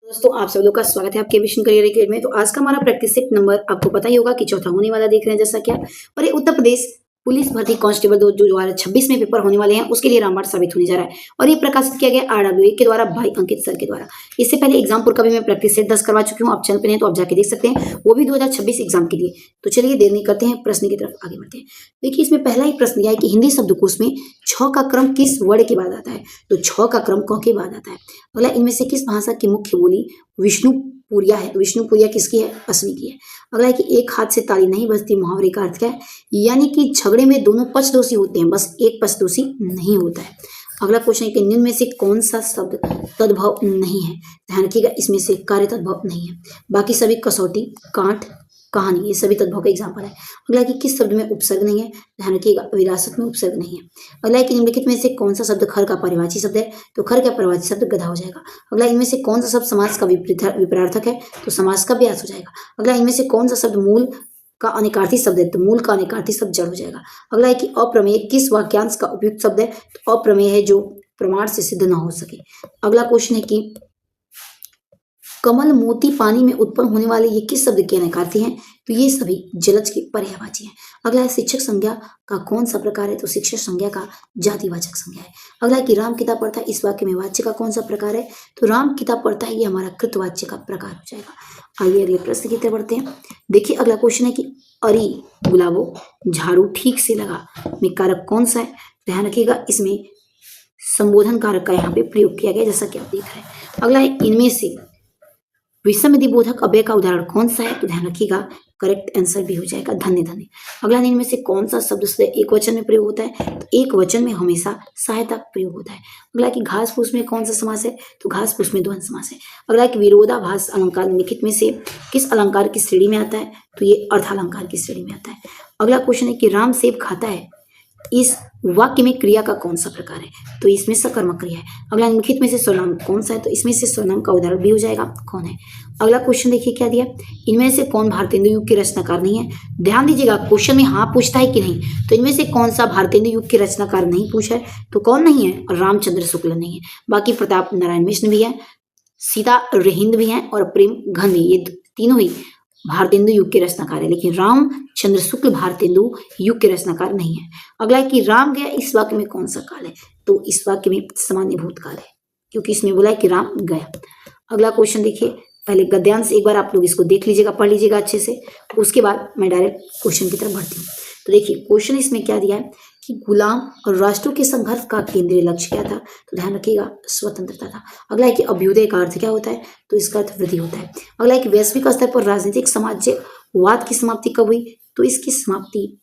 दोस्तों आप सब लोग का स्वागत है आपके विजन करियर एकेडमी में। तो आज का हमारा प्रैक्टिस सेट नंबर आपको पता ही होगा कि चौथा होने वाला देख रहे हैं जैसा क्या। और ये उत्तर प्रदेश पुलिस भर्ती कांस्टेबल जो 2026 में पेपर होने वाले हैं उसके लिए रामबाण साबित होने जा रहा है। और ये प्रकाशित किया गया RWA के द्वारा भाई अंकित सर के द्वारा। इससे पहले एग्जामपुर का भी मैं प्रैक्टिस सेट 10 करवा चुकी हूँ। आप चैनल पे नहीं तो आप जाके देख सकते हैं, वो भी 2026 एग्जाम के लिए। तो चलिए देर नहीं करते हैं, प्रश्न की तरफ आगे बढ़ते हैं। देखिए इसमें पहला ही प्रश्न दिया है कि हिंदी शब्दकोश में छ का क्रम किस वर्ण के बाद आता है। तो छ का क्रम क के बाद आता है। अगला, इनमें से किस भाषा की मुख्य बोली विष्णुपुरिया है। तो विष्णुपुरिया किसकी है? असमी की है। अगला है कि एक हाथ से ताली नहीं बजती, मुहावरे का अर्थ क्या है? यानी कि झगड़े में दोनों पक्ष दोषी होते हैं, बस एक पक्ष दोषी नहीं होता है। अगला क्वेश्चन है कि निम्न में से कौन सा शब्द तद्भव नहीं है। ध्यान रखिएगा, इसमें से कार्य तद्भव नहीं है। बाकी सभी कसौटी, कांट, कहानी, ये सभी तद्भव का एग्जाम्पल है। अगला है कि किस शब्द में उपसर्ग नहीं है। ध्यान रखिएगा, विरासत में उपसर्ग नहीं है। अगला है कि निम्नलिखित में से कौन सा शब्द खर का पर्यायवाची शब्द है। तो खर का पर्यायवाची शब्द गधा हो जाएगा। अगला, इनमें से कौन सा शब्द समास का विपरीतार्थक है। तो समास का व्यास हो जाएगा। अगला, इनमें से कौन सा शब्द मूल का अनेकार्थी शब्द है। तो मूल का अनेकार्थी शब्द जड़ हो जाएगा। अगला है कि अप्रमेय किस वाक्यांश का उपयुक्त शब्द है। तो अप्रमेय है जो प्रमाण से सिद्ध न हो सके। अगला क्वेश्चन है कि कमल मोती पानी में उत्पन्न होने वाले ये किस शब्द के अनेकार्थी हैं। तो ये सभी जलज के पर्यायवाची हैं। अगला है शिक्षक संज्ञा का कौन सा प्रकार है। तो शिक्षक संज्ञा का जातिवाचक संज्ञा है। अगला है कि राम किताब पढ़ता है, इस वाक्य में वाच्य का कौन सा प्रकार है। तो राम किताब पढ़ता है, ये हमारा कृतवाच्य का प्रकार हो जाएगा। आइए अगले प्रश्न की तरफ बढ़ते हैं। देखिए अगला क्वेश्चन है कि अरे गुलाबो झाड़ू ठीक से लगा में कारक कौन सा है। ध्यान रखिएगा, इसमें संबोधन कारक का यहाँ पे प्रयोग किया गया जैसा कि आप देख रहे हैं। अगला है इनमें से विषम बोधक अव्यय का उदाहरण कौन सा है। तो ध्यान रखिएगा, करेक्ट आंसर भी हो जाएगा धन्य धन्य। अगला, इनमें से कौन सा शब्द से एक वचन में प्रयोग होता है। तो एक वचन में हमेशा सहायता प्रयोग होता है। अगला कि घास फूस में कौन सा समास है। तो घास फूस में द्वंद्व समास है। अगला कि विरोधाभास अलंकार निम्नलिखित में से किस अलंकार की श्रेणी में आता है। तो ये अर्धालंकार की श्रेणी में आता है। अगला क्वेश्चन है कि राम सेब खाता है, इस वाक्य में क्रिया का कौन सा प्रकार है। तो इसमें सकर्मक क्रिया है। अगला निम्नलिखित में से सर्वनाम कौन सा है। तो इसमें से सर्वनाम का उदाहरण भी हो जाएगा कौन है। अगला क्वेश्चन देखिए क्या दिया, इनमें से कौन भारतेंदु युग के रचनाकार नहीं है। ध्यान दीजिएगा, क्वेश्चन में हाँ पूछता है कि नहीं। तो इनमें से कौन सा भारतेंदु युग के रचनाकार नहीं पूछा है। तो कौन नहीं है, और रामचंद्र शुक्ल नहीं है। बाकी प्रताप नारायण मिश्र भी है, सीता रहिंद भी है, और प्रेम घन भी, ये तीनों ही भारतेंदु युग के रचनाकार है। लेकिन रामचंद्र शुक्ल भारतेंदु युग के रचनाकार नहीं है। अगला है कि राम गया, इस वाक्य में कौन सा काल है। तो इस वाक्य में सामान्य भूतकाल है, क्योंकि इसमें बोला है कि राम गया। अगला क्वेश्चन देखिए, पहले गद्यांश एक बार आप लोग इसको देख लीजिएगा, पढ़ लीजिएगा अच्छे से, उसके बाद मैं डायरेक्ट क्वेश्चन की तरफ बढ़ती हूँ। तो देखिए क्वेश्चन इसमें क्या दिया है कि गुलाम और राष्ट्रों के संघर्ष का केंद्रीय लक्ष्य क्या था। तो ध्यान रखिएगा, स्वतंत्रता था। अगला है कि अभ्युदय का अर्थ क्या होता है। तो इसका अर्थ वृद्धि होता है। अगला है कि वैश्विक स्तर पर राजनीतिक साम्राज्यवाद की समाप्ति कब हुई। तो इसकी समाप्ति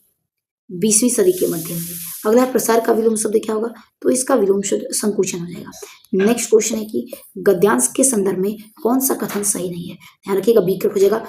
20वीं सदी के मध्य में। अगला है प्रसार का विलोम शब्द क्या होगा। तो इसका विलोम शब्द संकुचन हो जाएगा। नेक्स्ट क्वेश्चन है कि गद्यांश के संदर्भ में कौन सा कथन सही नहीं है। ध्यान रखिएगा, विकल्प हो जाएगा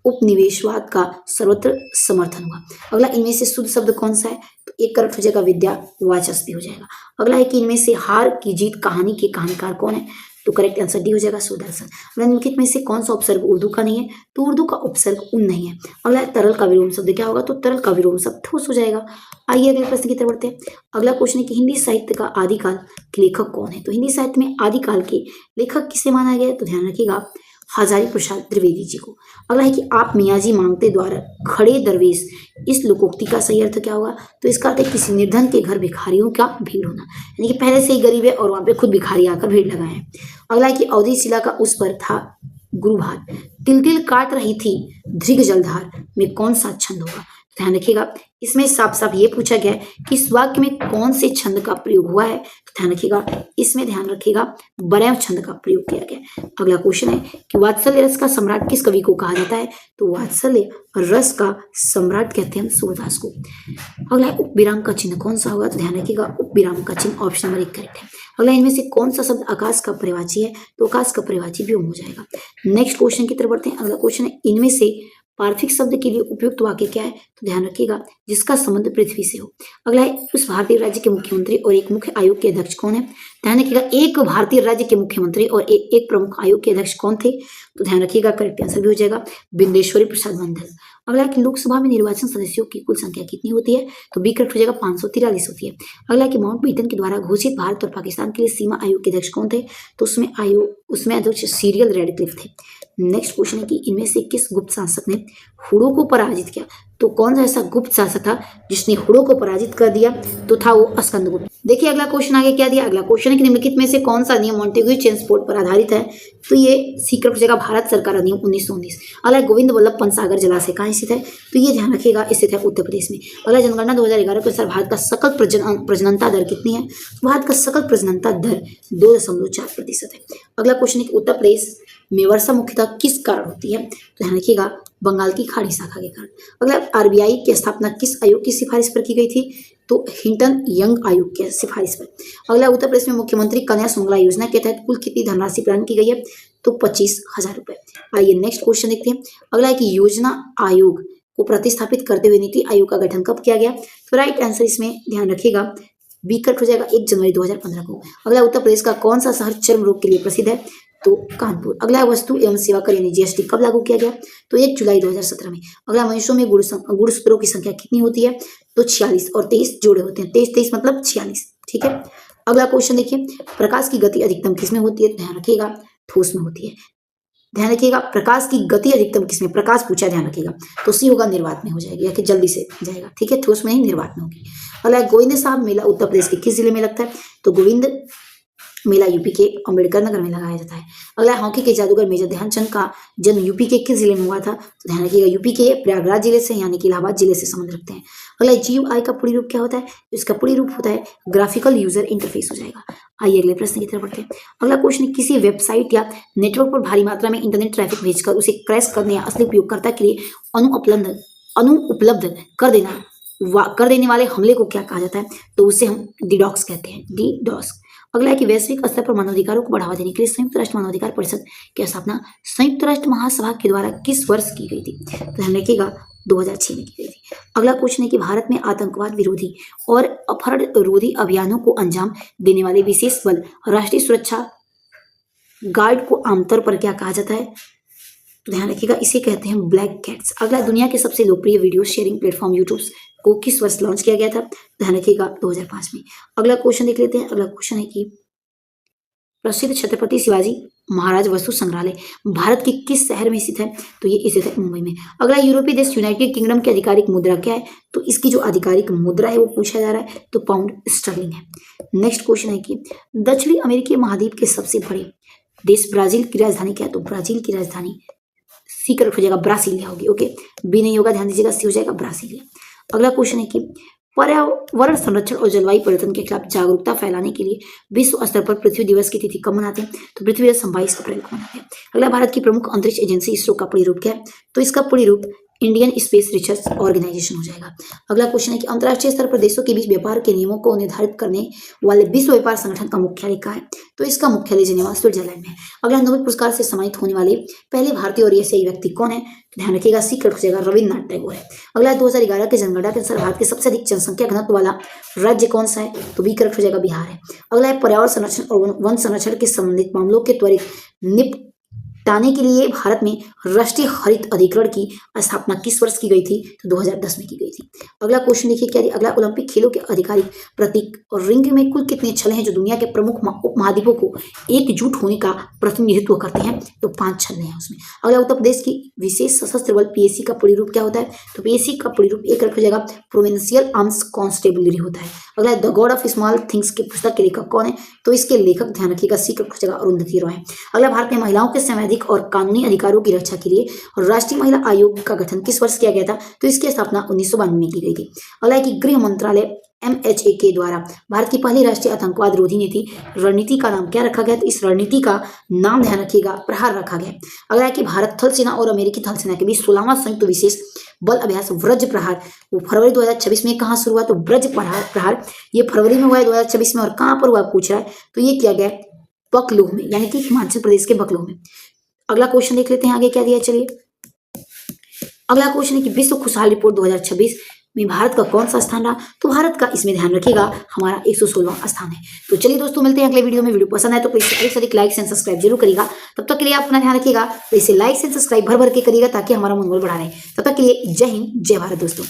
उपनिवेशवाद का सर्वत्र समर्थन हुआ। अगला, इनमें से शुद्ध शब्द कौन सा है। तो एक करेक्ट हो जाएगा, विद्या वाचस्पति हो जाएगा। अगला है कि इनमें से हार की जीत कहानी के कहानीकार कौन है। तो करेक्ट आंसर डी हो जाएगा, सुदर्शन। अगला, निम्नलिखित में से कौन सा उपसर्ग उर्दू का नहीं है। तो उर्दू का उपसर्ग उन नहीं है। अगला, तरल का विलोम शब्द क्या होगा। तो तरल का विलोम शब्द ठोस हो जाएगा। आइए अगले प्रश्न की तरफ बढ़ते हैं। अगला क्वेश्चन है कि हिंदी साहित्य का आदिकाल के लेखक कौन है। तो हिंदी साहित्य में आदिकाल के लेखक किसे माना गया है। तो ध्यान रखिएगा, हजारी प्रसाद द्विवेदी जी को। अगला है कि आप मियाजी मांगते द्वारा खड़े दरवेश, इस लोकोक्ति का सही अर्थ क्या होगा। तो इसका अर्थ है किसी निर्धन के घर भिखारियों का भीड़ होना, यानी कि पहले से ही गरीब है और वहां पे खुद भिखारी आकर भीड़ लगाए हैं। अगला है कि अवधि शिला का उस पर था गुरुभार, तिल तिल काट रही थी धृग जलधार में कौन सा छंद होगा। ध्यान रखिएगा, इसमें साफ साफ ये पूछा गया है कि इस वाक्य में कौन से छंद का प्रयोग हुआ है। तो ध्यान रखिएगा, इसमें ध्यान रखिएगा बरैव छंद का प्रयोग किया गया। अगला क्वेश्चन है कि वात्सल्य रस का सम्राट किस कवि को कहा जाता है। तो वात्सल्य रस का सम्राट कहते हैं सूरदास को। अगला है उपविराम का चिन्ह कौन सा होगा। तो ध्यान रखिएगा, उपविराम का चिन्ह ऑप्शन नंबर 1 करेक्ट है। अगला, इनमें से कौन सा शब्द आकाश का पर्यायवाची है। तो आकाश का पर्यायवाची व्योम हो जाएगा। नेक्स्ट क्वेश्चन की तरफ बढ़ते हैं। अगला क्वेश्चन है, इनमें से पार्थिव शब्द के लिए उपयुक्त वाक्य क्या है। तो ध्यान रखिएगा, जिसका संबंध पृथ्वी से हो। अगला है, उस भारतीय राज्य के मुख्यमंत्री और एक मुख्य आयोग के अध्यक्ष कौन है। ध्यान रखिएगा, एक भारतीय राज्य के मुख्यमंत्री और एक प्रमुख आयोग के अध्यक्ष कौन थे। तो ध्यान रखिएगा, करेक्ट आंसर भी हो जाएगा बिंदेश्वरी प्रसाद मंडल। अगला है कि लोकसभा में निर्वाचन सदस्यों की कुल संख्या कितनी होती है? तो बी करेक्ट हो जाएगा 543 होती है। अगला है कि माउंटबेटन के द्वारा घोषित भारत और पाकिस्तान के लिए सीमा आयोग के अध्यक्ष कौन थे? तो उसमें अध्यक्ष सीरियल रेडक्लिफ थे। नेक्स्ट क्वेश्चन है कि इनमें से किस गुप्त शासक ने हुडो को पराजित किया? तो कौन सा ऐसा गुप्त शासक था जिसने हुडो को पराजित कर दिया? तो था वो स्कंदगुप्त। देखिए अगला क्वेश्चन आगे क्या दिया। अगला क्वेश्चन है कि निम्नलिखित में से कौन सा नियम मॉन्टेग्यू चेम्सफोर्ड पर आधारित है? तो ये सीक्रेट हो जाएगा भारत सरकार अधिनियम 1919। अगला गोविंद वल्लभ पंत सागर जलाशय कहाँ स्थित है? तो ये ध्यान रखिएगा स्थित है उत्तर प्रदेश में। अगला जनगणना 2011 के अनुसार भारत का सकल प्रजननता दर कितनी है? भारत का सकल प्रजननता दर 2.4% है। अगला क्वेश्चन है कि उत्तर प्रदेश में वर्षा मुख्यतः किस कारण होती है? तो ध्यान रखिएगा बंगाल की खाड़ी शाखा के कारण। अगला आरबीआई की स्थापना किस आयोग की सिफारिश पर की गई थी? तो हिंटन यंग आयोग के सिफारिश पर। अगला उत्तर प्रदेश में मुख्यमंत्री कन्या सुमंगला योजना के तहत कुल कितनी धनराशि प्रदान की गई है? तो 25,000 रुपए। आइए नेक्स्ट क्वेश्चन देखते हैं। अगला है कि योजना आयोग को प्रतिस्थापित करते हुए नीति आयोग का गठन कब किया गया? तो राइट आंसर इसमें ध्यान रखिएगा बी करेक्ट हो जाएगा 1 जनवरी 2015 को। अगला उत्तर प्रदेश का कौन सा शहर चर्म रोग के लिए प्रसिद्ध है? तो कानपुर। अगला वस्तु एवं सेवा कर यानी जीएसटी कब लागू किया गया? तो 1 जुलाई 2017 में। अगला मनुष्यों में गुणसूत्रों की संख्या कितनी होती है? तो 46 और 23 जोड़े होते हैं। 23 मतलब 46। ठीक है। अगला क्वेश्चन देखिए, प्रकाश की गति अधिकतम किसमें होती है? ध्यान रखिएगा ठोस में होती है। ध्यान रखिएगा प्रकाश की गति अधिकतम किसमें? प्रकाश पूछा, ध्यान रखिएगा। तो सी होगा निर्वात में हो जाएगी या कि जल्दी से जाएगा। ठीक है, ठोस में ही निर्वात में होगी। अगला गोविंद साहब मेला उत्तर प्रदेश के किस जिले में लगता है? तो गोविंद मेला यूपी के अम्बेडकर नगर में लगाया जाता है। अगला हॉकी के जादूगर मेजर ध्यानचंद का जन्म यूपी के किस जिले में हुआ था? तो ध्यान रखिएगा यूपी के प्रयागराज जिले से यानी कि इलाहाबाद जिले से संबंध रखते हैं। अगला जीयूआई का पूरी रूप क्या होता है? इसका पूरी रूप होता है ग्राफिकल यूजर इंटरफेस हो जाएगा। आइए अगले प्रश्न की तरफ बढ़ते हैं। अगला क्वेश्चन, किसी वेबसाइट या नेटवर्क पर भारी मात्रा में इंटरनेट ट्रैफिक भेजकर उसे क्रैश करने या असली उपयोगकर्ता के लिए अनुपलब्ध कर देने वाले हमले को क्या कहा जाता है? तो उसे हम डीडॉस कहते हैं, डीडॉस। अगला है कि वैश्विक स्तर पर मानवाधिकारों को बढ़ावा देने के लिए संयुक्त राष्ट्र मानवाधिकार परिषद की स्थापना संयुक्त राष्ट्र महासभा के द्वारा किस वर्ष की गई थी? तो ध्यान रखिएगा 2006 में की गई थी। अगला क्वेश्चन है कि भारत में आतंकवाद विरोधी और अपहरण रोधी अभियानों को अंजाम देने वाले विशेष बल राष्ट्रीय सुरक्षा गार्ड को आमतौर पर क्या कहा जाता है? तो ध्यान रखिएगा इसे कहते हैं ब्लैक कैट्स। अगला, दुनिया के सबसे लोकप्रिय वीडियो शेयरिंग प्लेटफॉर्म यूट्यूब को किस वर्ष लॉन्च किया गया था? ध्यान रखिएगा 2005 में। अगला क्वेश्चन देख लेते हैं। अगला क्वेश्चन है कि प्रसिद्ध छत्रपति शिवाजी महाराज वस्तु संग्रहालय भारत के किस शहर में स्थित है? तो ये स्थित है मुंबई में। अगला, यूरोपीय देश यूनाइटेड किंगडम की आधिकारिक मुद्रा क्या है? तो इसकी जो आधिकारिक मुद्रा है वो पूछा जा रहा है, तो पाउंड स्टर्लिंग है। नेक्स्ट क्वेश्चन है कि दक्षिणी अमेरिकी महाद्वीप के सबसे बड़े देश ब्राजील की राजधानी क्या है? तो ब्राजील की राजधानी सी करेक्ट हो जाएगा ब्रासीलिया होगी। ओके, बी नहीं होगा, ध्यान दीजिएगा, सी हो जाएगा ब्रासीलिया। अगला क्वेश्चन है कि पर्यावरण संरक्षण और जलवायु परिवर्तन के खिलाफ जागरूकता फैलाने के लिए विश्व स्तर पर पृथ्वी दिवस की तिथि कब मनाते हैं? तो पृथ्वी दिवस 22 अप्रैल को मनाते हैं। अगला, भारत की प्रमुख अंतरिक्ष एजेंसी इसरो का पूरी रूप क्या है? तो इसका पूरी रूप इंडियन स्पेस रिसर्च ऑर्गेनाइजेशन हो जाएगा। अगला क्वेश्चन है कि अंतर्राष्ट्रीय स्तर पर देशों के बीच व्यापार के नियमों को निर्धारित करने वाले विश्व व्यापार संगठन का मुख्यालय कहाँ है? तो इसका मुख्यालय जिनेवा स्विट्जरलैंड में है। अगला, नोबेल पुरस्कार से सम्मानित होने वाले पहले भारतीय और एशियाई व्यक्ति कौन है? ध्यान रखिएगा सी करेक्ट हो जाएगा रविन्द्रनाथ टैगोर है। अगला, 2011 के जनगणना के अनुसार भारत के सबसे अधिक जनसंख्या घनत्व वाला राज्य कौन सा है? तो बी करेक्ट हो जाएगा बिहार है। अगला है पर्यावरण संरक्षण और वन संरक्षण के संबंधित मामलों के त्वरित निपटाने के लिए भारत में राष्ट्रीय हरित अधिकरण की स्थापना किस वर्ष की गई थी? तो 2010 में की गई थी। अगला क्वेश्चन देखिए क्या? अगला, ओलंपिक खेलों के आधिकारिक प्रतीक और रिंग में कुल कितने छल्ले हैं जो दुनिया के प्रमुख उपमहाद्वीपों को एकजुट होने का प्रतिनिधित्व करते हैं? तो 5 छल्ले हैं उसमें। अगला, उत्तर प्रदेश की विशेष सशस्त्र बल पीएसी का पूरी रूप क्या होता है? तो पीएसी का पूरी रूप एक रखा जाएगा प्रोविंशियल आर्म्स कांस्टेबलरी होता है। अगला, the God of small things के पुस्तक के लेखक कौन है? तो इसके लेखक ध्यान रखिएगा सी रखा जाएगा अरुंधति रॉय है। अगला, भारत में महिलाओं के संवैधानिक और कानूनी अधिकारों की रक्षा के लिए राष्ट्रीय महिला आयोग का गठन किस वर्ष किया गया था? तो इसकी स्थापना 1992 में की गई थी। अगला, कि गृह मंत्रालय MHA के द्वारा भारत की पहली राष्ट्रीय आतंकवाद रोधी नीति रणनीति का नाम क्या रखा गया? तो इस रणनीति का नाम ध्यान रखिएगा प्रहार रखा गया। अगला, कि भारत थल सेना और अमेरिकी थल सेना के बीच 16वां संयुक्त विशेष बल अभ्यास व्रज प्रहार वो फरवरी 2026 में कहाँ शुरू हुआ? तो ब्रज प्रहार ये फरवरी में हुआ है 2026 में। और कहाँ पर हुआ पूछ रहा है? तो ये किया गया बकलोह में, यानी कि हिमाचल प्रदेश के बकलोह में। अगला क्वेश्चन देख लेते हैं आगे क्या दिया है। चलिए, अगला क्वेश्चन है कि विश्व खुशहाल रिपोर्ट 2026 में भारत का कौन सा स्थान रहा, तो भारत का इसमें ध्यान रखिएगा हमारा 116वां स्थान है। तो चलिए दोस्तों, मिलते हैं अगले वीडियो में। वीडियो पसंद आए तो प्लीज अधिक से अधिक लाइक एंड सब्सक्राइब जरूर करिएगा। तब तक के लिए आप अपना ध्यान रखिएगा, तो इसे लाइक एंड सब्सक्राइब भर भर के करिएगा ताकि हमारा मनोबल बढ़ा रहे। तब तक के लिए जय हिंद, जय भारत दोस्तों।